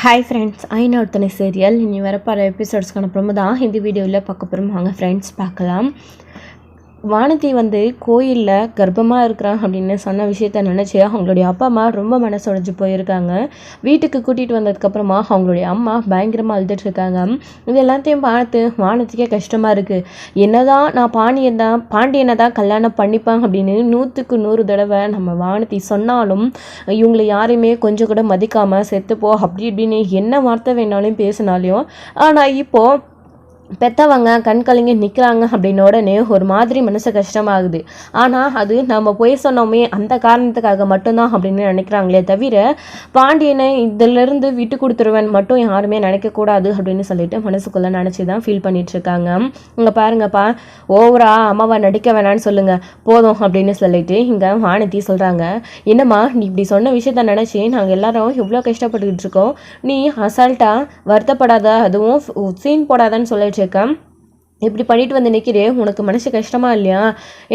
Hi friends, ஐநொருத்தனை serial இனி வரப்போகிற எபிசோட்ஸ்க்கான promo தான் இந்த வீடியோவில் பார்க்க போகிறோம். வாங்க ஃப்ரெண்ட்ஸ் பார்க்கலாம். வானதி கோயிலில் கர்ப்பமாக இருக்கிறான் அப்படின்னு சொன்ன விஷயத்த நினச்சி அவங்களுடைய அப்பா அம்மா ரொம்ப மனசுடைஞ்சு போயிருக்காங்க. வீட்டுக்கு கூட்டிகிட்டு வந்ததுக்கப்புறமா அவங்களுடைய அம்மா பயங்கரமாக அழுதுட்டுருக்காங்க. இது எல்லாத்தையும் பார்த்து வானதிக்கே கஷ்டமாக இருக்குது. என்னதான் நான் பாண்டியனை தான் கல்யாணம் பண்ணிப்பேன் அப்படின்னு 100க்கு 100 தடவை நம்ம வானதி சொன்னாலும் இவங்களை யாரையுமே கொஞ்சம் கூட மதிக்காமல் செத்துப்போ அப்படி இப்படின்னு என்ன வார்த்தை வேணாலும் பேசினாலையும், ஆனால் இப்போது பெற்றவங்க கண் கலங்கி நிற்கிறாங்க அப்படின்ன உடனே ஒரு மாதிரி மனசு கஷ்டமாகுது. ஆனால் அது நம்ம போய் சொன்னோமே அந்த காரணத்துக்காக மட்டும்தான் அப்படின்னு நினைக்கிறாங்களே தவிர பாண்டியனை இதிலிருந்து விட்டு கொடுத்துருவேன் மட்டும் யாருமே நினைக்கக்கூடாது அப்படின்னு சொல்லிட்டு மனசுக்குள்ளே நினச்சி தான் ஃபீல் பண்ணிகிட்ருக்காங்க. இங்கே பாருங்கப்பா, ஓவரா அம்மாவை நடிக்க வேணான்னு சொல்லுங்கள் போதும் அப்படின்னு சொல்லிட்டு இங்கே வானதி சொல்கிறாங்க. என்னம்மா நீ இப்படி சொன்ன விஷயத்த நினச்சி நாங்கள் எல்லாரும் எவ்வளோ கஷ்டப்பட்டுக்கிட்டு இருக்கோம், நீ அசால்ட்டாக வருத்தப்படாத, அதுவும் சீன் போடாதான்னு சொல்லிட்டு இப்படி பண்ணிட்டு வந்து நிற்கிறே, உனக்கு மனசு கஷ்டமா இல்லையா?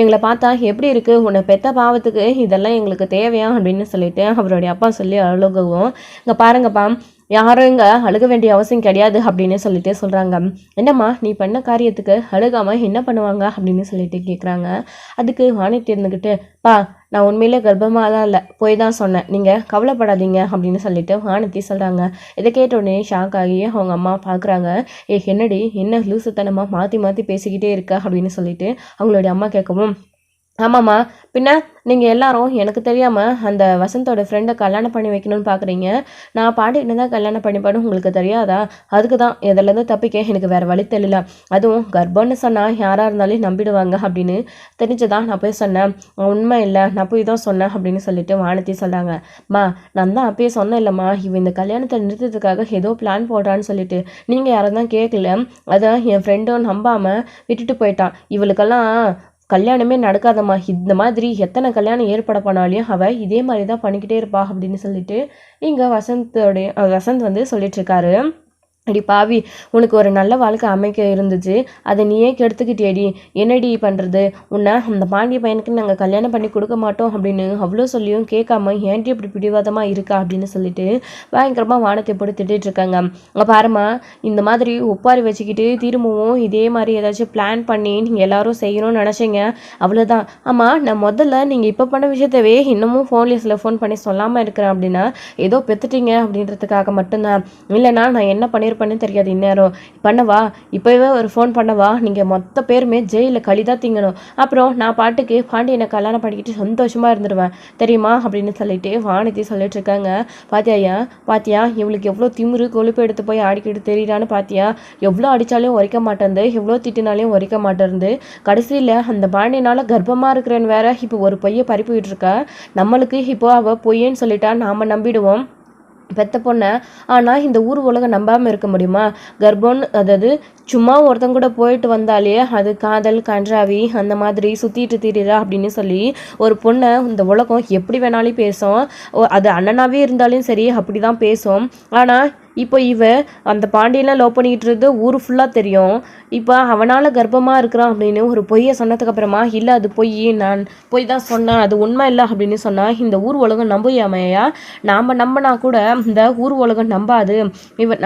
எங்களை பார்த்தா எப்படி இருக்குது? உன்னை பெத்த பாவத்துக்கு இதெல்லாம் எங்களுக்கு தேவையா அப்படின்னு சொல்லிட்டு அவருடைய அப்பா சொல்லி அழுகவும், இங்கே பாருங்கப்பா, யாரும் இங்கே அழுக வேண்டிய அவசியம் கிடையாது அப்படின்னு சொல்லிட்டு சொல்கிறாங்க. என்னம்மா நீ பண்ண காரியத்துக்கு அழுகாமல் என்ன பண்ணுவாங்க அப்படின்னு சொல்லிட்டு கேட்குறாங்க. அதுக்கு வானதி இருந்துக்கிட்டு, நான் உண்மையிலே கர்ப்பமாக தான் இல்லை, போய் தான் சொன்னேன், நீங்கள் கவலைப்படாதீங்க அப்படின்னு சொல்லிட்டு வானதி சொல்கிறாங்க. இதை கேட்டோடனே ஷாக் ஆகி அவங்க அம்மா பார்க்குறாங்க. என்னடி என்ன லூசுத்தனமாக மாற்றி மாற்றி பேசிக்கிட்டே இருக்க அப்படின்னு சொல்லிட்டு அவங்களுடைய அம்மா கேட்கவும், ஆமாம்மா, பின்ன நீங்கள் எல்லாரும் எனக்கு தெரியாமல் அந்த வசந்தோட ஃப்ரெண்டை கல்யாணம் பண்ணி வைக்கணும்னு பார்க்குறீங்க. நான் பாண்டியனை தான் கல்யாணம் பண்ணிப்பேன்னு உங்களுக்கு தெரியாதா? அதுக்கு தான் இதிலேருந்து தப்பிக்க எனக்கு வேறு வழி தெரியல. அதுவும் கர்ப்பம்னு சொன்னால் யாராக இருந்தாலும் நம்பிடுவாங்க அப்படின்னு தெரிஞ்சுதான் நான் போய் சொன்னேன். உண்மை இல்லை, நான் போய் தான் சொன்னேன் அப்படின்னு சொல்லிட்டு வானதி சொல்கிறாங்க. நான் தான் அப்பயே சொன்னேன் இல்லைம்மா, இவன் இந்த கல்யாணத்தை நிறுத்தத்துக்காக ஏதோ பிளான் போடுறான்னு சொல்லிட்டு. நீங்கள் யாரும் தான் கேட்கல, அதை என் ஃப்ரெண்டும் நம்பாமல் விட்டுட்டு போயிட்டான். இவளுக்கெல்லாம் கல்யாணமே நடக்காதம்மா, இந்த மாதிரி எத்தனை கல்யாணம் ஏற்பட பண்ணாலையும் அவள் இதே மாதிரி தான் பண்ணிக்கிட்டே இருப்பா அப்படின்னு சொல்லிட்டு இங்கே வசந்த் சொல்லிட்டு இருக்காரு. அடி பாவி, உனக்கு ஒரு நல்ல வாழ்க்கை அமைக்க இருந்துச்சு, அதை நீயே கெடுத்துக்கிட்டேடி, என்னடி பண்ணுறது? உன்னை அந்த பாண்டிய பையனுக்கு நாங்கள் கல்யாணம் பண்ணி கொடுக்க மாட்டோம் அப்படின்னு அவ்வளோ சொல்லியும் கேட்காம ஏன்டி இப்படி பிடிவாதமாக இருக்கா அப்படின்னு சொல்லிட்டு பயங்கரமாக வானத்தை போட்டு திட்டிகிட்டு இருக்காங்க. அங்கே பாருமா, இந்த மாதிரி ஒப்பாரி வச்சுக்கிட்டு திரும்பவும் இதே மாதிரி ஏதாச்சும் பிளான் பண்ணி நீங்கள் எல்லாரும் செய்யணும்னு நினச்சிங்க, அவ்வளோதான். ஆமாம், நான் முதல்ல நீங்கள் இப்போ பண்ண விஷயத்தவே இன்னமும் ஃபோன் பண்ணி சொல்லாமல் இருக்கிறேன் அப்படின்னா ஏதோ பெற்றுட்டீங்க அப்படின்றதுக்காக மட்டும்தான். இல்லைனா நான் என்ன பண்ணியிருப்பேன் பண்ணு தெரியாது. இந்நேரம் பண்ணவா, இப்போவே ஒரு ஃபோன் பண்ணவா, நீங்கள் மொத்த பேருமே ஜெயிலில் கழிதான் திங்கணும். அப்புறம் நான் பாட்டுக்கு பாண்டியனை கல்யாணம் பண்ணிக்கிட்டு சந்தோஷமாக இருந்துருவேன் தெரியுமா அப்படின்னு சொல்லிட்டு வானதி சொல்லிட்டு இருக்காங்க. பாத்தியா இவளுக்கு எவ்வளோ திமுரு கொழுப்பு எடுத்து போய் ஆடிக்கிட்டு தெரியுறான்னு பாத்தியா? எவ்வளோ அடித்தாலும் உரைக்க மாட்டேருந்து, எவ்வளோ திட்டினாலையும் உரைக்க மாட்டேருந்து, கடைசியில் அந்த பாண்டியனால் கர்ப்பமாக இருக்கிறேன்னு வேற இப்போ ஒரு பொய்யை பறிப்புக்கிட்டு இருக்கா. நம்மளுக்கு இப்போ அவள் பொய்யன்னு சொல்லிட்டா நாம் நம்பிடுவோம் பெத்த பொண்ணை. ஆனால் இந்த ஊர் உலகம் நம்பாமல் இருக்க முடியுமா? கர்ப்பம்னு அதாவது சும்மா ஒருத்தங்க கூட போயிட்டு வந்தாலே அது காதல் கன்றாவி அந்த மாதிரி சுற்றிட்டு திரிறா அப்படின்னு சொல்லி ஒரு பொண்ணை இந்த உலகம் எப்படி வேணாலும் பேசும். அது அண்ணனாவே இருந்தாலும் சரி அப்படி தான் பேசும். ஆனால் இப்போ அந்த பாண்டியெல்லாம் லவ் பண்ணிக்கிட்டு இருந்து ஊர் ஃபுல்லாக தெரியும். இப்போ அவனால் கர்ப்பமாக இருக்கிறான் அப்படின்னு ஒரு பொய்யை சொன்னதுக்கப்புறமா இல்லை அது நான் பொய் தான் சொன்னேன், அது உண்மை இல்லை அப்படின்னு சொன்னால் இந்த ஊர் உலகம் நம்பியாமையா? நாம் நம்பினா கூட இந்த ஊர் உலகம் நம்பாது.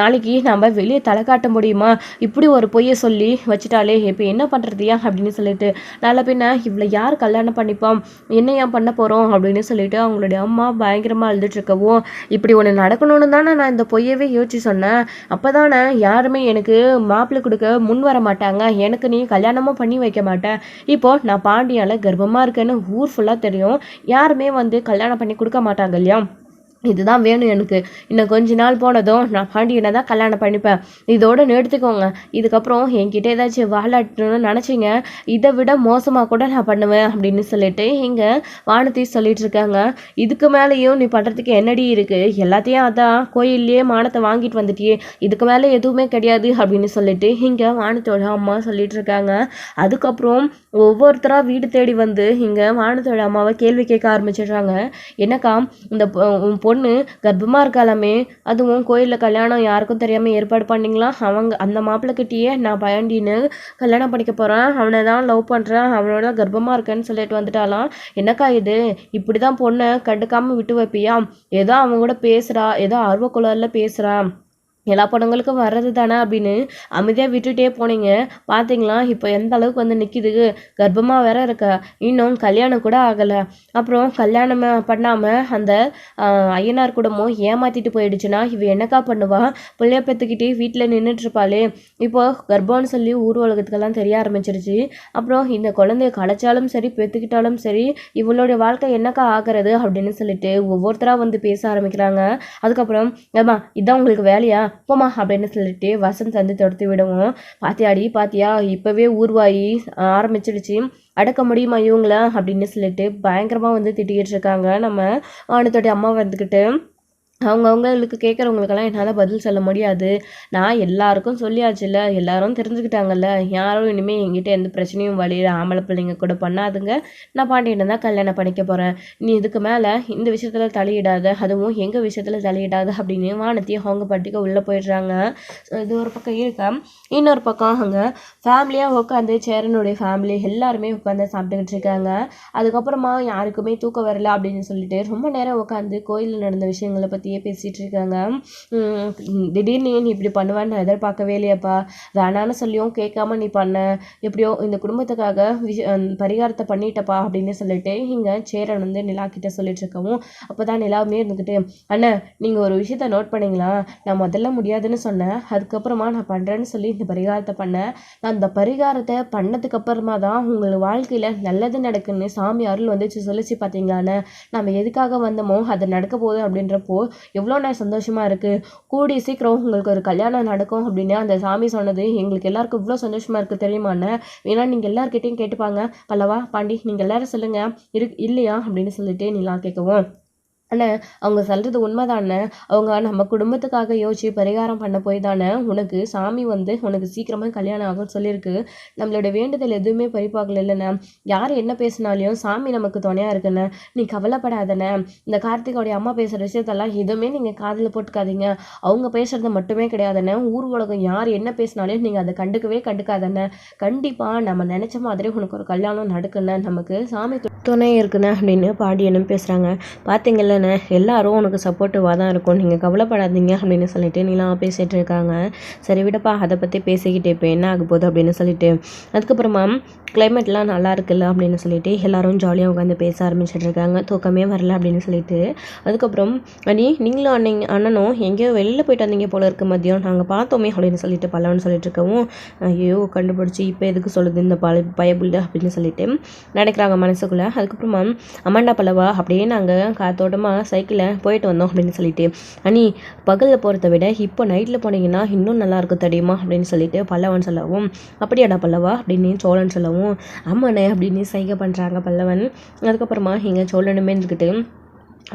நாளைக்கு நம்ம வெளியே தலை காட்ட முடியுமா? இப்படி ஒரு பொய்யை சொல்லி வச்சுட்டாலே இப்போ என்ன பண்ணுறதுயா அப்படின்னு சொல்லிட்டு நல்ல பின்ன இவ்வளோ யார் கல்யாணம் பண்ணிப்போம், என்ன ஏன் பண்ண போகிறோம் அப்படின்னு சொல்லிட்டு அவங்களுடைய அம்மா பயங்கரமாக அழுதுட்டுருக்கவும், இப்படி ஒன்று நடக்கணும்னு தானே நான் இந்த பொய்யவே யோசிச்சு சொன்னேன். அப்போதானே யாருமே எனக்கு மாப்பிள்ளை கொடுக்க முன் வர மாட்டாங்க, எனக்கு நீ கல்யாணமும் பண்ணி வைக்க மாட்டேன். இப்போ நான் பாண்டியால கர்ப்பமாக இருக்கேன்னு ஊர் ஃபுல்லாக தெரியும், யாருமே கல்யாணம் பண்ணி கொடுக்க மாட்டாங்க இல்லையா? இதுதான் வேணும் எனக்கு. இன்னும் கொஞ்ச நாள் போனதும் நான் பாண்டியனை தான் கல்யாணம் பண்ணிப்பேன், இதோடு நிறுத்திக்கோங்க. இதுக்கப்புறம் என்கிட்ட ஏதாச்சும் வாழாட்டணும்னு நினச்சிங்க, இதை விட மோசமாக கூட நான் பண்ணுவேன் அப்படின்னு சொல்லிட்டு இங்கே வானதி சொல்லிட்டு இருக்காங்க. இதுக்கு மேலேயும் நீ பண்ணுறதுக்கு என்னடி இருக்குது? எல்லாத்தையும் அதான் கோயில்லையே மானத்தை வாங்கிட்டு வந்துட்டியே, இதுக்கு மேலே எதுவுமே கிடையாது அப்படின்னு சொல்லிட்டு இங்கே வானத்தோட அம்மா சொல்லிட்டு இருக்காங்க. அதுக்கப்புறம் ஒவ்வொருத்தராக வீடு தேடி வந்து இங்கே வானத்தோட அம்மாவை கேள்வி கேட்க ஆரம்பிச்சிடுறாங்க. என்னக்கா இந்த உன் பொண்ணு கர்ப்பமாக இருக்காளாமே, அதுவும் கோயிலில் கல்யாணம் யாருக்கும் தெரியாமல் ஏற்பாடு பண்ணிங்களா? அவங்க அந்த மாப்பிள்ளைக்கிட்டேயே நான் பயண்டின்னு கல்யாணம் பண்ணிக்க போகிறேன், அவனை தான் லவ் பண்ணுறேன், அவனோட கர்ப்பமாக இருக்கேன்னு சொல்லிட்டு வந்துட்டாலாம். என்னக்கா இது, இப்படி தான் பொண்ணை கண்டுக்காமல் விட்டு வைப்பியா? ஏதோ அவங்க கூட பேசுகிறா, ஏதோ ஆர்வக்குழலில் பேசுகிறா, எல்லா படங்களுக்கும் வர்றது தானே அப்படின்னு அமைதியாக விட்டுட்டே போனீங்க. பார்த்தீங்களா இப்போ எந்த அளவுக்கு வந்து நிற்கிது, கர்ப்பமாக வேற இருக்கா, இன்னும் கல்யாணம் கூட ஆகலை. அப்புறம் கல்யாணம் பண்ணாமல் அந்த ஐயனார் குடும்பம் ஏமாற்றிட்டு போயிடுச்சுன்னா இவ என்னக்கா பண்ணுவா? பிள்ளைய பெற்றுக்கிட்டே வீட்டில் நின்றுட்டுருப்பாளே. இப்போ கர்ப்பம்னு சொல்லி ஊர் உலகத்துக்கெல்லாம் தெரிய ஆரம்பிச்சிருச்சு. அப்புறம் இந்த குழந்தைய கலைச்சாலும் சரி பெற்றுக்கிட்டாலும் சரி இவளோட வாழ்க்கை என்னக்கா ஆகிறது அப்படின்னு சொல்லிட்டு ஒவ்வொருத்தராக வந்து பேச ஆரம்பிக்கிறாங்க. அதுக்கப்புறம் ஏம்மா இதான் உங்களுக்கு வேலையா, போமா அப்படின்னு சொல்லிட்டு வசந்த் வந்து துரத்தி விடுவோம். பாத்தியா இப்பவே ஊர்வாயி ஆரம்பிச்சிடுச்சு, அடக்க முடியுமா இவங்கள அப்படின்னு சொல்லிட்டு பயங்கரமாக வந்து திட்டிக்கிட்டு இருக்காங்க நம்ம வானத்தோடைய அம்மா வந்துக்கிட்டு. அவங்கவுங்களுக்கு கேட்குறவங்களுக்கெல்லாம் என்னால் பதில் சொல்ல முடியாது. நான் எல்லாருக்கும் சொல்லியாச்சுல்ல, எல்லாரும் தெரிஞ்சுக்கிட்டாங்கல்ல, யாரும் இனிமேல் என்கிட்ட எந்த பிரச்சனையும் வழியில் ஆம்பளை பிள்ளைங்க கூட பண்ணாதுங்க. நான் பாண்டியனை தான் கல்யாணம் பண்ணிக்க போகிறேன். நீ இதுக்கு மேலே இந்த விஷயத்தில் தலையிடாத, அதுவும் எங்கள் விஷயத்தில் தலையிடாத அப்படின்னு வானத்தையும் அவங்க பாட்டிக்கு உள்ளே போயிடுறாங்க. இது ஒரு பக்கம் இருக்கா. இன்னொரு பக்கம் அங்கே ஃபேமிலியாக உட்காந்து சேரனுடைய ஃபேமிலி எல்லாருமே உட்காந்து சாப்பிட்டுக்கிட்டு இருக்காங்க. அதுக்கப்புறமா யாருக்குமே தூக்கம் வரல அப்படின்னு சொல்லிட்டு ரொம்ப நேரம் உட்காந்து கோயிலில் நடந்த விஷயங்களை பற்றி பேசிகிட்டு இருக்காங்க. திடீர்னு நீ இப்படி பண்ணுவேன்னு நான் எதிர்பார்க்கவே இல்லையாப்பா, வேணான்னு சொல்லியும் கேட்காம நீ பண்ண, எப்படியோ இந்த குடும்பத்துக்காக பரிகாரத்தை பண்ணிட்டப்பா அப்படின்னு சொல்லிட்டு இங்கே சேரன் வந்து நிலா கிட்ட சொல்லிட்டு இருக்கவும், அப்போ தான் நிலாவுமே இருந்துக்கிட்டு, அண்ணா நீங்கள் ஒரு விஷயத்த நோட் பண்ணிங்களா, நான் முதல்ல முடியாதுன்னு சொன்னேன், அதுக்கப்புறமா நான் பண்ணுறேன்னு சொல்லி இந்த பரிகாரத்தை பண்ணேன், நான் அந்த பரிகாரத்தை பண்ணதுக்கு அப்புறமா தான் உங்கள் வாழ்க்கையில் நல்லது நடக்குன்னு சாமி அருள் வந்துச்சு சொல்லிச்சு பார்த்தீங்களாண்ணே, நம்ம எதுக்காக வந்தோமோ அது நடக்க போகுது அப்படின்றப்போ எவ்வளோ நான் சந்தோஷமாக இருக்குது, கூடிய சீக்கிரம் உங்களுக்கு ஒரு கல்யாணம் நடக்கும் அப்படின்னு அந்த சாமி சொன்னது எங்களுக்கு எல்லாருக்கும் இவ்வளோ சந்தோஷமாக இருக்குது தெரியுமாண்ணே. ஏன்னா நீங்கள் எல்லாருக்கிட்டையும் கேட்டுப்பாங்க, பல்லவா பாண்டி நீங்கள் எல்லாரும் சொல்லுங்கள் இல்லையா அப்படின்னு சொல்லிட்டு நிலா கேட்கவும், அண்ணே அவங்க சொல்கிறது உண்மைதானே, அவங்க நம்ம குடும்பத்துக்காக யோசிச்சு பரிகாரம் பண்ண போய் தானே உனக்கு சாமி வந்து உனக்கு சீக்கிரமாக கல்யாணம் ஆகும்னு சொல்லியிருக்கு. நம்மளோட வேண்டுதல் எதுவுமே பறிப்பாகல இல்லைண்ணே, யார் என்ன பேசினாலையும் சாமி நமக்கு துணையாக இருக்குண்ணே, நீ கவலைப்படாதண்ணே. இந்த கார்த்திகோடைய அம்மா பேசுகிற விஷயத்தெல்லாம் எதுவுமே நீங்கள் காதில் போட்டுக்காதீங்க, அவங்க பேசுகிறது மட்டுமே கிடையாதுண்ணே, ஊர் உலகம் யார் என்ன பேசினாலையும் நீங்கள் அதை கண்டுக்காதண்ணே, கண்டிப்பாக நம்ம நினச்ச மாதிரி உனக்கு ஒரு கல்யாணம் நடக்குண்ணே, நமக்கு சாமி துணை இருக்குண்ணே அப்படின்னு பாண்டியனும் பேசுகிறாங்க. பார்த்தீங்கல்ல எல்லாரும் உனக்கு சப்போர்ட்டிவாக தான் இருக்கும், நீங்கள் கவலைப்படாதீங்க அப்படின்னு சொல்லிட்டு நீலாம் பேசிகிட்டு இருக்காங்க. சரி விடப்பா அதை பற்றி பேசிக்கிட்டு இப்போ என்ன ஆக போகுது அப்படின்னு சொல்லிட்டு, அதுக்கப்புறமா கிளைமேட்லாம் நல்லா இருக்குல்ல அப்படின்னு சொல்லிட்டு எல்லாரும் ஜாலியாக உட்காந்து பேச ஆரம்பிச்சிட்டு இருக்காங்க. தூக்கமே வரல அப்படின்னு சொல்லிட்டு, அதுக்கப்புறம் நீங்களும் அண்ணனும் எங்கேயோ வெளியில் போயிட்டு வந்தீங்க போல இருக்கு மதியம், நாங்கள் பார்த்தோமே அப்படின்னு சொல்லிட்டு பல்லவன் சொல்லிட்டு இருக்கவும், ஐயோ கண்டுபிடிச்சி இப்போ எதுக்கு சொல்லுது இந்த பயபுள்ள அப்படின்னு சொல்லிட்டு நினைக்கிறாங்க மனசுக்குள்ளே. அதுக்கப்புறமா அம்மாண்டா பல்லவா அப்படியே நாங்கள் காத்தோட்டமாக சைக்கிளில் போயிட்டு வந்தோம் அப்படின்னு சொல்லிட்டு, பகலில் போகிறத விட இப்போ நைட்டில் போனீங்கன்னா இன்னும் நல்லாயிருக்கும் தெரியுமா அப்படின்னு சொல்லிட்டு பல்லவன் சொல்லவும், அப்படியாடா பல்லவா அப்படின்னு சோழன் சொல்லவும், ஆமாண்ணே அப்படின்னு சைகை பண்ணுறாங்க பல்லவன். அதுக்கப்புறமா இங்கே சோழனுமே இருந்துக்கிட்டு,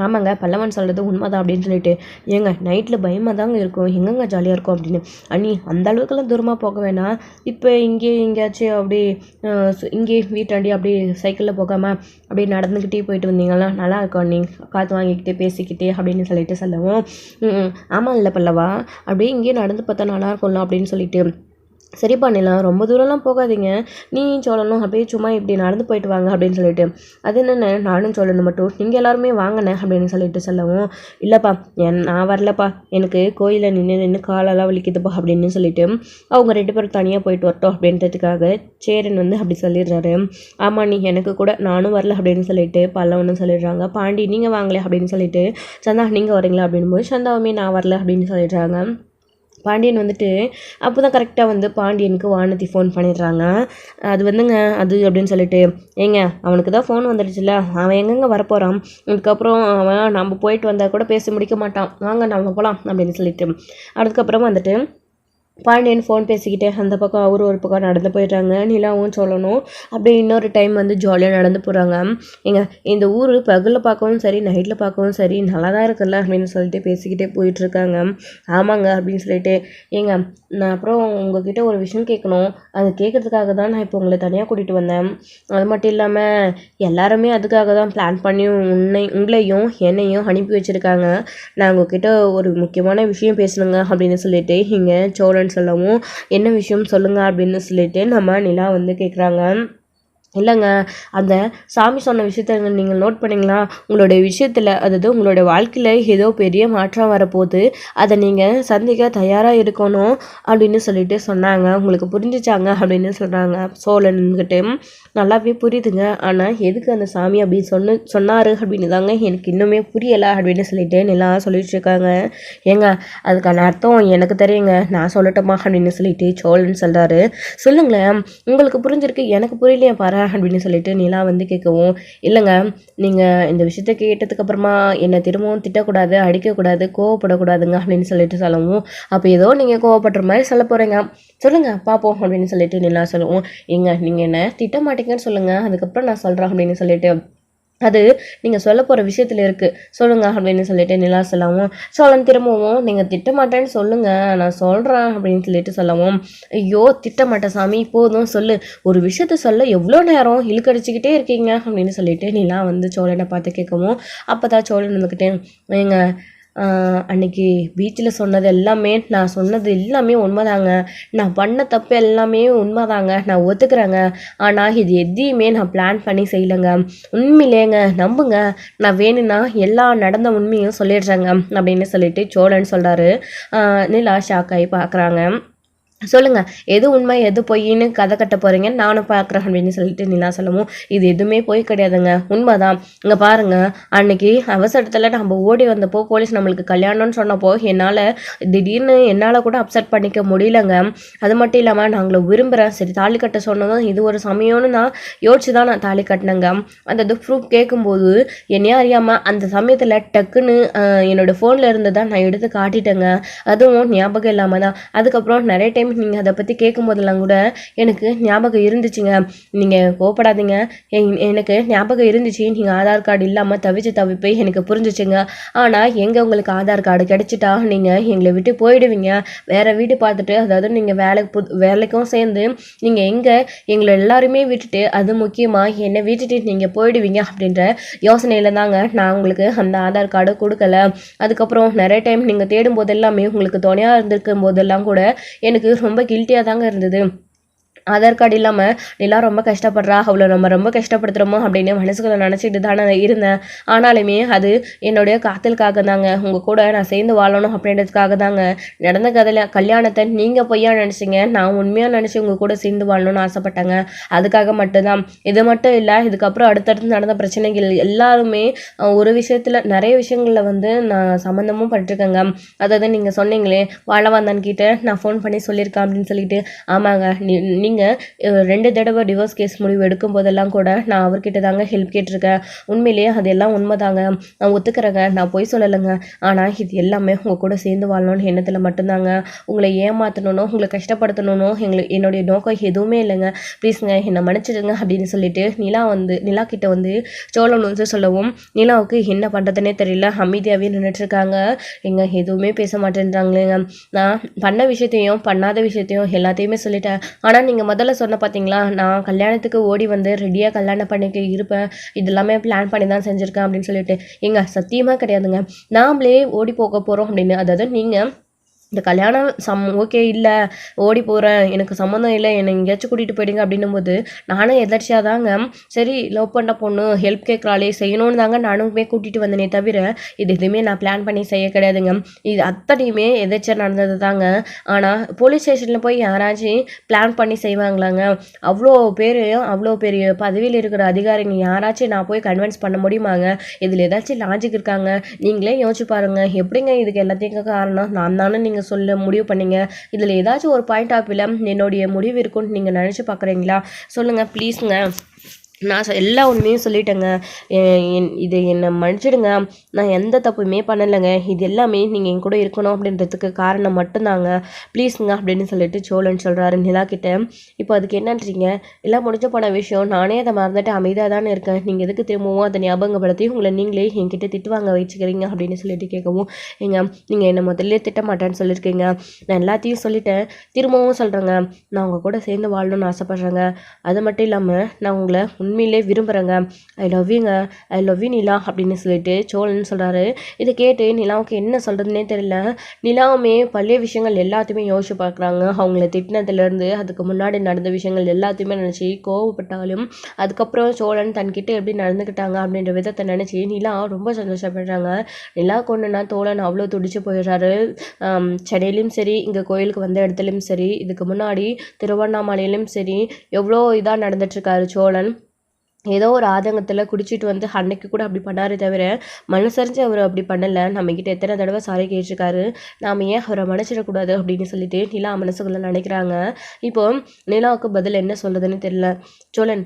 ஆமாங்க பல்லவன் சொல்கிறது உண்மைதான் அப்படின்னு சொல்லிட்டு, ஏங்க நைட்டில் பயமாக தாங்க இருக்கும், எங்கெங்க ஜாலியாக இருக்கும் அப்படின்னு, அந்த அளவுக்குலாம் தூரமாக போக வேணாம், இப்போ இங்கே எங்கேயாச்சும் அப்படி இங்கே வீட்டாண்டி அப்படி சைக்கிளில் போகாமல் அப்படியே நடந்துக்கிட்டே போயிட்டு வந்தீங்களா நல்லா இருக்கும், நீ காற்று வாங்கிக்கிட்டே பேசிக்கிட்டே அப்படின்னு சொல்லிட்டு சொல்லவும், ஆமாம் இல்லை பல்லவா அப்படியே இங்கேயே நடந்து பார்த்தா நல்லா இருக்கும்ல அப்படின்னு சொல்லிட்டு, சரி பண்ணிடலாம், ரொம்ப தூரம்லாம் போகாதீங்க, நீ சொல்லணும் அப்படியே சும்மா இப்படி நடந்து போயிட்டு வாங்க அப்படின்னு சொல்லிட்டு, அது என்னென்ன நானும் சொல்லணும் மட்டும் நீங்கள் எல்லாருமே வாங்கினே அப்படின்னு சொல்லிட்டு சொல்லவும், இல்லைப்பா நான் வரலப்பா, எனக்கு கோயிலில் நின்று காலெல்லாம் வலிக்குதுப்பா அப்படின்னு சொல்லிட்டு அவங்க 2 பேரும் தனியாக போயிட்டு வரட்டும் அப்படின்றதுக்காக சேரன் வந்து அப்படி சொல்லிடுறாரு. ஆமாம் நீ எனக்கு கூட நானும் வரல அப்படின்னு சொல்லிட்டு பல்லவனும் சொல்லிடுறாங்க. பாண்டி நீங்கள் வாங்கலை அப்படின்னு சொல்லிட்டு, சந்தா நீங்கள் வரீங்களா அப்படின்போது சந்தாவுமே நான் வரல அப்படின்னு சொல்லிடுறாங்க. பாண்டியன் வந்துட்டு அப்போ தான் கரெக்டாக வந்து பாண்டியனுக்கு வானதி ஃபோன் பண்ணிடுறாங்க. அது வந்துங்க அது அப்படின்னு சொல்லிட்டு, ஏங்க அவனுக்கு தான் ஃபோன் வந்துடுச்சுல்ல, அவன் எங்கெங்கே வரப்போகிறான், அதுக்கப்புறம் அவன் நம்ம போயிட்டு வந்தால் கூட பேசி முடிக்க மாட்டான், வாங்க நம்ம போகலாம் அப்படின்னு சொல்லிட்டு, அதுக்கப்புறம் வந்துட்டு பாண்டியன் ஃபோன் பேசிக்கிட்டே அந்த பக்கம் அவரு ஒரு பக்கம் நடந்து போயிடுறாங்க. நிலாவும் சொல்லணும் அப்படியே இன்னொரு டைம் வந்து ஜாலியாக நடந்து போகிறாங்க. ஏங்க இந்த ஊர் பகலில் பார்க்கவும் சரி நைட்டில் பார்க்கவும் சரி நல்லா தான் இருக்குல்ல அப்படின்னு சொல்லிட்டு பேசிக்கிட்டே போயிட்டுருக்காங்க. ஆமாங்க அப்படின்னு சொல்லிட்டு ஏங்க நான் அப்புறம் உங்ககிட்ட ஒரு விஷயம் கேட்கணும். அது கேட்குறதுக்காக தான் நான் இப்போ உங்களை தனியாக கூட்டிகிட்டு வந்தேன். அது மட்டும் இல்லாமல் எல்லாருமே அதுக்காக தான் பிளான் பண்ணி உங்களையும் என்னையும் அனுப்பி வச்சுருக்காங்க. நான் உங்ககிட்ட ஒரு முக்கியமான விஷயம் பேசணுங்க அப்படின்னு சொல்லிட்டு இங்கே சோழன் சொல்லவும் என்ன விஷயம் சொல்லுங்க அப்படின்னு சொல்லிட்டு நம்ம நிலா வந்து கேட்குறாங்க. இல்லைங்க அந்த சாமி சொன்ன விஷயத்த நீங்கள் நோட் பண்ணிங்களா? உங்களுடைய விஷயத்தில் அதாவது உங்களுடைய வாழ்க்கையில் ஏதோ பெரிய மாற்றம் வரப்போகுது, அதை நீங்கள் சந்திக்க தயாராக இருக்கணும் அப்படின்னு சொல்லிட்டு சொன்னாங்க. உங்களுக்கு புரிஞ்சிச்சாங்க அப்படின்னு சொல்கிறாங்க சோழன்கிட்ட. நல்லாவே புரியுதுங்க, ஆனால் எதுக்கு அந்த சாமி அப்படின்னு சொன்னார் அப்படின்னு தாங்க எனக்கு இன்னுமே புரியலை அப்படின்னு சொல்லிட்டு நிலா சொல்லிட்டு இருக்காங்க. ஏங்க அதுக்கான அர்த்தம் எனக்கு தெரியுங்க, நான் சொல்லட்டுமா அப்படின்னு சொல்லிட்டு சோழன் சொல்கிறாரு. சொல்லுங்களேன், உங்களுக்கு புரிஞ்சிருக்கு எனக்கு புரியலையே பாரு அப்படின்னு சொல்லிட்டு நிலா வந்து கேட்கவும், இல்லைங்க நீங்கள் இந்த விஷயத்த கேட்டதுக்கப்புறமா என்னை திரும்பவும் திட்டக்கூடாது, அடிக்கக்கூடாது, கோவப்படக்கூடாதுங்க அப்படின்னு சொல்லிட்டு சொல்லவும், அப்போ ஏதோ நீங்கள் கோவப்படுற மாதிரி சொல்ல போகிறீங்க, சொல்லுங்கள் பார்ப்போம் அப்படின்னு சொல்லிட்டு நிலா சொல்லுவோம். நீங்கள் என்ன திட்ட மாட்டீங்கன்னு சொல்லுங்கள், அதுக்கப்புறம் நான் சொல்கிறேன் அப்படின்னு சொல்லிட்டு அது நீங்கள் சொல்ல போகிற விஷயத்தில் இருக்குது சொல்லுங்க அப்படின்னு சொல்லிட்டு நிலா சொல்லவும், சோழன் திரும்பவும் நீங்கள் திட்டமாட்டேன்னு சொல்லுங்கள் நான் சொல்கிறேன் அப்படின்னு சொல்லிட்டு சொல்லவும், ஐயோ திட்டமாட்டேன் சாமி போதும் சொல்லு, ஒரு விஷயத்த சொல்ல எவ்வளோ நேரம் இழுக்கடிச்சிக்கிட்டே இருக்கீங்க அப்படின்னு சொல்லிட்டு நிலா வந்து சோழனை பார்த்து கேட்கவும், அப்போ தான் சோழன் வந்துக்கிட்டே ஏங்க அன்னைக்கு பீச்சில் சொன்னது எல்லாமே நான் சொன்னது எல்லாமே உண்மைதாங்க, நான் பண்ண தப்பு எல்லாமே உண்மைதாங்க, நான் ஒத்துக்கிறேங்க. ஆனால் இது எதையுமே நான் பிளான் பண்ணி செய்யலைங்க, உண்மையிலேங்க நம்புங்க, நான் வேணும்னா எல்லா நடந்த உண்மையும் சொல்லிடுறேங்க அப்படின்னு சொல்லிட்டு சோழன் சொல்கிறாரு. நிலா ஷாக்காகி பார்க்குறாங்க. சொல்லுங்கள் எது உண்மை எது பொய்ன்னு கதை கட்ட போகிறீங்க நானும் பார்க்குறேன் அப்படின்னு சொல்லிட்டு நிலா சொல்லவும், இது எதுவுமே பொய் கிடையாதுங்க உண்மைதான். இங்கே பாருங்கள், அன்னைக்கு அவசரத்தில் நம்ம ஓடி வந்தப்போ போலீஸ் நம்மளுக்கு கல்யாணம்னு சொன்னப்போ என்னால் கூட அப்செட் பண்ணிக்க முடியலங்க. அது மட்டும் இல்லாமல் நான் உங்களை விரும்புகிறேன், சரி தாலி கட்ட சொன்னதும் இது ஒரு சமயம்னு நான் யோசிச்சு தான் நான் தாலி கட்டினேங்க. அந்த ப்ரூஃப் கேட்கும்போது என்னையா அறியாமல் அந்த சமயத்தில் டக்குன்னு என்னோடய ஃபோனில் இருந்து தான் நான் எடுத்து காட்டிட்டேங்க, அதுவும் ஞாபகம் இல்லாமல் தான். அதுக்கப்புறம் நிறைய டைம் நீங்கள் அதை பற்றி கேட்கும் போதெல்லாம் கூட எனக்கு ஞாபகம் இருந்துச்சுங்க, நீங்கள் கோவப்படாதீங்க, எனக்கு ஞாபகம் இருந்துச்சு, நீங்கள் ஆதார் கார்டு இல்லாமல் தவிப்பை எனக்கு புரிஞ்சிச்சுங்க. ஆனால் எங்கே உங்களுக்கு ஆதார் கார்டு கிடைச்சிட்டா நீங்கள் எங்களை விட்டு போயிடுவீங்க, வேறு வீடு பார்த்துட்டு, அதாவது நீங்கள் வேலைக்கும் சேர்ந்து நீங்கள் எங்களை எல்லாருமே விட்டுட்டு, அது முக்கியமாக என்னை விட்டுட்டு நீங்கள் போயிடுவீங்க அப்படின்ற யோசனையில் தாங்க நான் உங்களுக்கு அந்த ஆதார் கார்டு கொடுக்கல. அதுக்கப்புறம் நிறைய டைம் நீங்கள் தேடும் போதெல்லாமே உங்களுக்கு துணையாக இருந்திருக்கும் போதெல்லாம் கூட எனக்கு ரொம்ப கில்ட்டியாக தாங்க இருந்தது. ஆதார் கார்டு இல்லாமல் நிலா ரொம்ப கஷ்டப்படுறா, அவளை நம்ம ரொம்ப கஷ்டப்படுத்துகிறோமோ அப்படின்னு மனசுக்குள்ள நினச்சிட்டு தானே இருந்தேன். ஆனாலுமே அது என்னுடைய காதலுக்காக தாங்க, உங்கள் கூட நான் சேர்ந்து வாழணும் அப்படின்றதுக்காக தாங்க. நடந்த கல்யாணத்தை நீங்கள் பொய்யா நினச்சிங்க, நான் உண்மையாக நினச்சி உங்கள் கூட சேர்ந்து வாழணும்னு ஆசைப்பட்டேங்க. அதுக்காக மட்டும்தான். இது மட்டும் இல்லை, இதுக்கப்புறம் அடுத்தடுத்து நடந்த பிரச்சனைகள் எல்லாருமே ஒரு விஷயத்தில் நிறைய விஷயங்களில் வந்து நான் சம்மந்தமும் பட்டிருக்கேங்க. அதாவது நீங்கள் சொன்னீங்களே வாழ வந்தான்கிட்ட நான் ஃபோன் பண்ணி சொல்லியிருக்கேன் அப்படின்னு சொல்லிட்டு, ஆமாங்க நீங்கள் 2 தடவை டிவோர்ஸ் கேஸ் முடிவு எடுக்கும் போதெல்லாம் கூட நான் அவர்கிட்ட தாங்க ஹெல்ப் கேட்டிருக்கேன். உண்மையிலேயே அது எல்லாம் உண்மைதாங்க, நான் ஒத்துக்கிறேங்க, நான் போய் சொல்லலைங்க. ஆனால் இது எல்லாமே உங்கள் கூட சேர்ந்து வாழணும்னு எண்ணத்தில் மட்டும்தாங்க. உங்களை ஏமாற்றணும், உங்களை கஷ்டப்படுத்தணும் என்னுடைய நோக்கம் எதுவுமே இல்லைங்க, ப்ளீஸுங்க என்னை மன்னிச்சிடுங்க அப்படின்னு சொல்லிட்டு நிலா கிட்ட வந்து சோழன் வந்து சொல்லவும், நிலாவுக்கு என்ன பண்ணுறதுனே தெரியல, அமைதியாகவே நின்றுட்டுருக்காங்க. எதுவுமே பேச மாட்டேன்றாங்களேங்க. நான் பண்ண விஷயத்தையும் பண்ணாத விஷயத்தையும் எல்லாத்தையுமே சொல்லிட்டேன். ஆனால் நீங்கள் முதல்ல சொன்ன பார்த்தீங்களா, நான் கல்யாணத்துக்கு ஓடி வந்து ரெடியாக கல்யாணம் பண்ணிக்க இருப்பேன், இதெல்லாமே பிளான் பண்ணி தான் செஞ்சுருக்கேன் அப்படின்னு சொல்லிட்டு, சத்தியமாக கிடையாதுங்க, நாமளே ஓடி போக போகிறோம் அப்படின்னு. அதாவது நீங்கள் இந்த கல்யாணம் ஓகே இல்லை, ஓடி போகிறேன், எனக்கு சம்மந்தம் இல்லை, என்னை எங்கேயாச்சும் கூட்டிகிட்டு போயிடுங்க அப்படின்னும் போது நானும் எதர்ச்சியாக தாங்க சரி லவ் பண்ண பொண்ணு ஹெல்ப் கேட்குறாளே செய்யணும்னு தாங்க நானுமே கூட்டிகிட்டு வந்தேனே தவிர இது எதுவுமே நான் பிளான் பண்ணி செய்ய கிடையாதுங்க. இது அத்தனையுமே எதாச்சும் நடந்தது தாங்க. ஆனால் போலீஸ் ஸ்டேஷனில் போய் யாராச்சும் பிளான் பண்ணி செய்வாங்களாங்க? அவ்வளோ பெரிய பதவியில் இருக்கிற அதிகாரிங்க யாராச்சும் நான் போய் கன்வின்ஸ் பண்ண முடியுமாங்க? இதில் ஏதாச்சும் லாஜிக் இருக்காங்க? நீங்களே யோசிச்சு பாருங்கள். எப்படிங்க இதுக்கு எல்லாத்தையும் காரணம் நான் தானே நீங்கள் சொல்ல முடிவு பண்ணீங்க. இதில் ஏதாச்சும் ஒரு பாயிண்ட் ஆஃப் வியூவில் என்னுடைய முடிவு இருக்குன்னு நீங்கள் நினச்சி பார்க்குறீங்களா? சொல்லுங்கள் ப்ளீஸுங்க. நான் எல்லா உண்மையும் சொல்லிட்டேங்க. இது என்னை மன்னிச்சிடுங்க. நான் எந்த தப்புமே பண்ணலைங்க. இது எல்லாமே நீங்கள் என் கூட இருக்கணும் அப்படின்றதுக்கு காரணம் மட்டும்தாங்க. ப்ளீஸுங்க அப்படின்னு சொல்லிட்டு சோழன் சொல்கிறாரு நிலா கிட்ட. இப்போ அதுக்கு என்னன்றீங்க? எல்லாம் முடிஞ்ச போன விஷயம். நானே அதை மறந்துட்டு அமைதியாக தானே இருக்கேன். நீங்கள் எதுக்கு திரும்பவும் அதை ஞாபகப்படுத்தி உங்களை நீங்களே என்கிட்ட திட்டு வாங்க வச்சுக்கிறீங்க அப்படின்னு சொல்லிட்டு கேட்கவும், நீங்கள் என்னை முதல்ல திட்ட மாட்டேன்னு சொல்லியிருக்கீங்க. நான் எல்லாத்தையும் சொல்லிட்டேன். திரும்பவும் சொல்கிறேங்க. நான் உங்கள் கூட சேர்ந்து வாழணும்னு ஆசைப்பட்றேங்க. அது மட்டும் இல்லாமல் நான் உங்களை உண்மையிலே விரும்புகிறேங்க. ஐ லவ் யூங்க. ஐ லவ் யூ நிலா அப்படின்னு சொல்லிட்டு சோழன் சொல்கிறாரு. இதை கேட்டு நிலாவுக்கு என்ன சொல்கிறதுனே தெரியல. நிலாவுமே பழைய விஷயங்கள் எல்லாத்தையுமே யோசிச்சு பார்க்குறாங்க. அவங்கள திட்டினதுலேருந்து அதுக்கு முன்னாடி நடந்த விஷயங்கள் எல்லாத்தையுமே நினச்சி கோவப்பட்டாலும் அதுக்கப்புறம் சோழன் தன்கிட்ட எப்படி நடந்துக்கிட்டாங்க அப்படின்ற விதத்தை நினச்சி நிலா ரொம்ப சந்தோஷப்படுறாங்க. நிலா கொண்டுனா தோழன் அவ்வளோ துடிச்சு போயிடுறாரு. சென்னையிலையும் சரி, இங்கே கோயிலுக்கு வந்த இடத்துலையும் சரி, இதுக்கு முன்னாடி திருவண்ணாமலையிலும் சரி எவ்வளோ இதாக நடந்துட்டுருக்காரு சோழன். ஏதோ ஒரு ஆதங்கத்தில் குடிச்சிட்டு வந்து அன்னைக்கு கூட அப்படி பண்ணாரே தவிர மனசரிஞ்சு அவர் அப்படி பண்ணலை. நம்மக்கிட்ட எத்தனை தடவை சாரி கேட்டிருக்காரு. நாம் ஏன் அவரை மன்னிச்சிடக்கூடாது அப்படின்னு சொல்லிட்டு நிலா மனசுக்குள்ளே நினைக்கிறாங்க. இப்போது நிலாவுக்கு பதில் என்ன சொல்கிறதுன்னு தெரியல. சோழன்,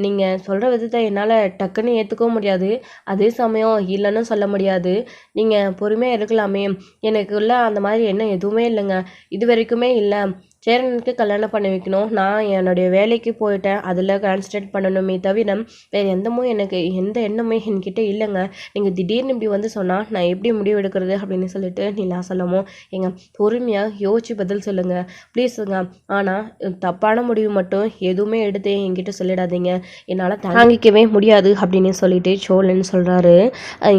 நீங்கள் சொல்கிற விதத்தை என்னால் டக்குன்னு ஏற்றுக்கவும் முடியாது, அதே சமயம் இல்லைன்னு சொல்ல முடியாது. நீங்கள் பொறுமையாக இருக்கலாமே. எனக்குள்ள அந்த மாதிரி எண்ணம் எதுவுமே இல்லைங்க, இது வரைக்குமே இல்லை. சேரனுக்கு கல்யாணம் பண்ணி வைக்கணும், நான் என்னுடைய வேலைக்கு போயிட்டேன், அதில் கான்சன்ட்ரேட் பண்ணணுமே தவிர வேறு எனக்கு எந்த எண்ணமே என்கிட்ட இல்லைங்க. நீங்கள் திடீர்னு இப்படி வந்து சொன்னால் நான் எப்படி முடிவு எடுக்கிறது அப்படின்னு சொல்லிட்டு நிலா சொல்லவும், பொறுமையாக யோசிச்சு பதில் சொல்லுங்கள் ப்ளீஸுங்க. ஆனால் தப்பான முடிவு மட்டும் எதுவுமே எடுத்து என்கிட்ட சொல்லிடாதீங்க, என்னால் தாங்கிக்கவே முடியாது அப்படின்னு சொல்லிட்டு சோழன் சொல்கிறாரு.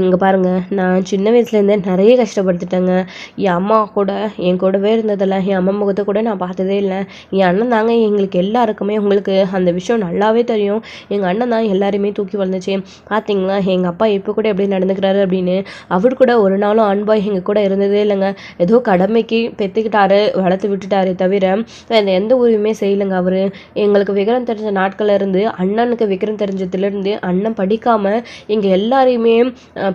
இங்கே பாருங்கள், நான் சின்ன வயசுலேருந்தே நிறைய கஷ்டப்படுத்திட்டேங்க. என் அம்மா கூட என் கூடவே இருந்ததில்ல, என் அம்மா முகத்தை கூட நான் பார்த்ததே இல்லை. என் அண்ணன் தாங்க எங்களுக்கு எல்லாருக்குமே, உங்களுக்கு அந்த விஷயம் நல்லாவே தெரியும், எங்கள் அண்ணன் தான் எல்லாருமே தூக்கி வளர்ந்துச்சு. பார்த்தீங்களா எங்கள் அப்பா இப்போ கூட எப்படி நடந்துக்கிறாரு அப்படின்னு. அவர் கூட ஒரு நாளும் அன்பாய் எங்கள் கூட இருந்ததே இல்லைங்க. ஏதோ கடமைக்கு பெற்றுக்கிட்டாரு, வளர்த்து விட்டுட்டாரே தவிர வேறு எந்த உரிமையுமே செய்யலைங்க. அவர் எங்களுக்கு விவரம் தெரிஞ்ச நாட்களில் இருந்து, அண்ணனுக்கு விவரம் தெரிஞ்சதுலேருந்து அண்ணன் படிக்காமல் எங்கள் எல்லாரையுமே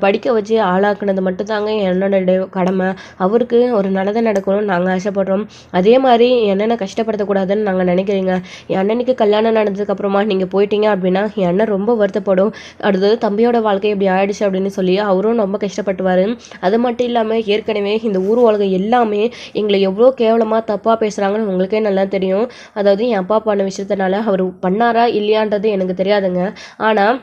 படிக்க வச்சு ஆளாக்குனது மட்டும்தாங்க என்னோட கடமை. அவருக்கு ஒரு நல்லதை நடக்கணும்னு நாங்கள் ஆசைப்படுறோம். அதே மாதிரி என்னென்ன கஷ்டப்படுத்தக்கூடாதுன்னு நாங்கள் நினைக்கிறீங்க. என் அண்ணனுக்கு கல்யாணம் நடந்ததுக்கப்புறமா நீங்கள் போயிட்டீங்க அப்படின்னா என் அண்ணன் ரொம்ப வருத்தப்படும். அடுத்தது தம்பியோட வாழ்க்கை இப்படி ஆயிடுச்சு அப்படின்னு சொல்லி அவரும் ரொம்ப கஷ்டப்பட்டுவார். அது மட்டும் இல்லாமல் ஏற்கனவே இந்த ஊர் உலகம் எல்லாமே எங்களை எவ்வளோ கேவலமாக தப்பாக பேசுகிறாங்கன்னு உங்களுக்கே நல்லா தெரியும். அதாவது என் அப்பா பண்ண விஷயத்தினால அவர் பண்ணாரா இல்லையான்றது எனக்கு தெரியாதுங்க. ஆனால்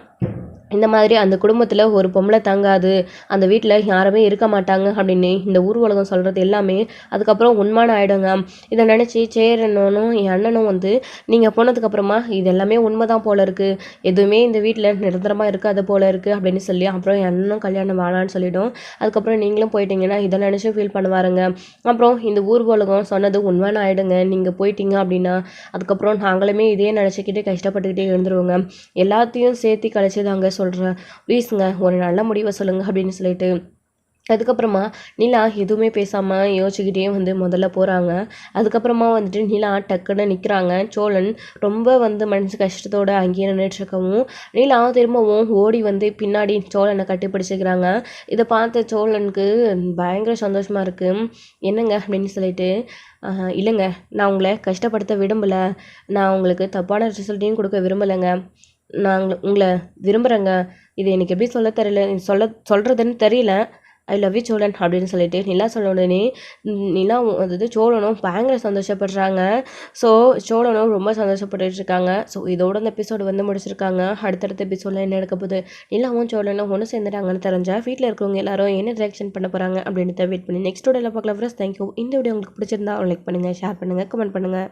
இந்த மாதிரி அந்த குடும்பத்தில் ஒரு பொம்பளை தங்காது, அந்த வீட்டில் யாருமே இருக்க மாட்டாங்க அப்படின்னு இந்த ஊர் உலகம் சொல்கிறது எல்லாமே அதுக்கப்புறம் உண்மையான ஆகிடுங்க. இதை நினச்சி சேரனும் என் அண்ணனும் வந்து நீங்கள் போனதுக்கப்புறமா இது எல்லாமே உண்மை தான் போல இருக்குது, எதுவுமே இந்த வீட்டில் நிரந்தரமாக இருக்காது போல இருக்குது அப்படின்னு சொல்லி அப்புறம் என் அண்ணனும் கல்யாணம் வேணான்னு சொல்லிவிடும். அதுக்கப்புறம் நீங்களும் போயிட்டீங்கன்னா இதை நினச்சி ஃபீல் பண்ணுவாருங்க. அப்புறம் இந்த ஊர் உலகம் சொன்னது உண்மையான ஆகிடுங்க. நீங்கள் போயிட்டீங்க அப்படின்னா அதுக்கப்புறம் நாங்களுமே இதே நினச்சிக்கிட்டே கஷ்டப்பட்டுக்கிட்டே இருந்துருவோங்க. எல்லாத்தையும் சேர்த்து கழிச்சதாங்க சொல்கிறேன், ப்ளீஸுங்க ஒரு நல்ல முடிவை சொல்லுங்கள் அப்படின்னு சொல்லிட்டு. அதுக்கப்புறமா நிலா எதுவுமே பேசாமல் யோசிச்சுக்கிட்டே வந்து முதல்ல போகிறாங்க. அதுக்கப்புறமா வந்துட்டு நிலா டக்குன்னு நிற்கிறாங்க. சோழன் ரொம்ப வந்து மனசு கஷ்டத்தோடு அங்கேயே நின்றுட்டுருக்கவும் நிலா திரும்பவும் ஓடி வந்து பின்னாடி சோழனை கட்டிப்பிடிச்சிக்கிறாங்க. இதை பார்த்த சோழனுக்கு பயங்கர சந்தோஷமாக இருக்குது. என்னங்க அப்படின்னு சொல்லிட்டு, இல்லைங்க, நான் உங்களை கஷ்டப்படுத்த விரும்பலை, நான் உங்களுக்கு தப்பான ரிசல்ட்டையும் கொடுக்க விரும்பலைங்க, நான் உங்களை விரும்புகிறேங்க. இது எனக்கு எப்படி சொல்கிறதுன்னு தெரியல. ஐ லவ் யூ சோழன் அப்படின்னு சொல்லிட்டு நிலா சொன்ன உடனே நிலா அதாவது சோழனும் பயங்கர சந்தோஷப்படுறாங்க. ஸோ சோழனும் ரொம்ப சந்தோஷப்பட்டுட்டு இருக்காங்க. ஸோ இதோட இந்த எபிசோடு வந்து முடிச்சிருக்காங்க. அடுத்தடுத்த எபிசோடில் என்ன நடக்க போகுது, நிலாவும் சோழனும் ஒன்று சேர்ந்துட்டாங்கன்னு தெரிஞ்சால் வீட்டில் இருக்கிறவங்க எல்லாரும் என்ன ரியாக்ஷன் பண்ண போகிறாங்க அப்படின்னு வெயிட் பண்ணி நெக்ஸ்ட் வீடியோவில் பார்க்கலாம். Friends, thank you. இந்த வீடியோ உங்களுக்கு பிடிச்சிருந்தா லைக் பண்ணுங்கள், ஷேர் பண்ணுங்கள், கமெண்ட் பண்ணுங்கள்.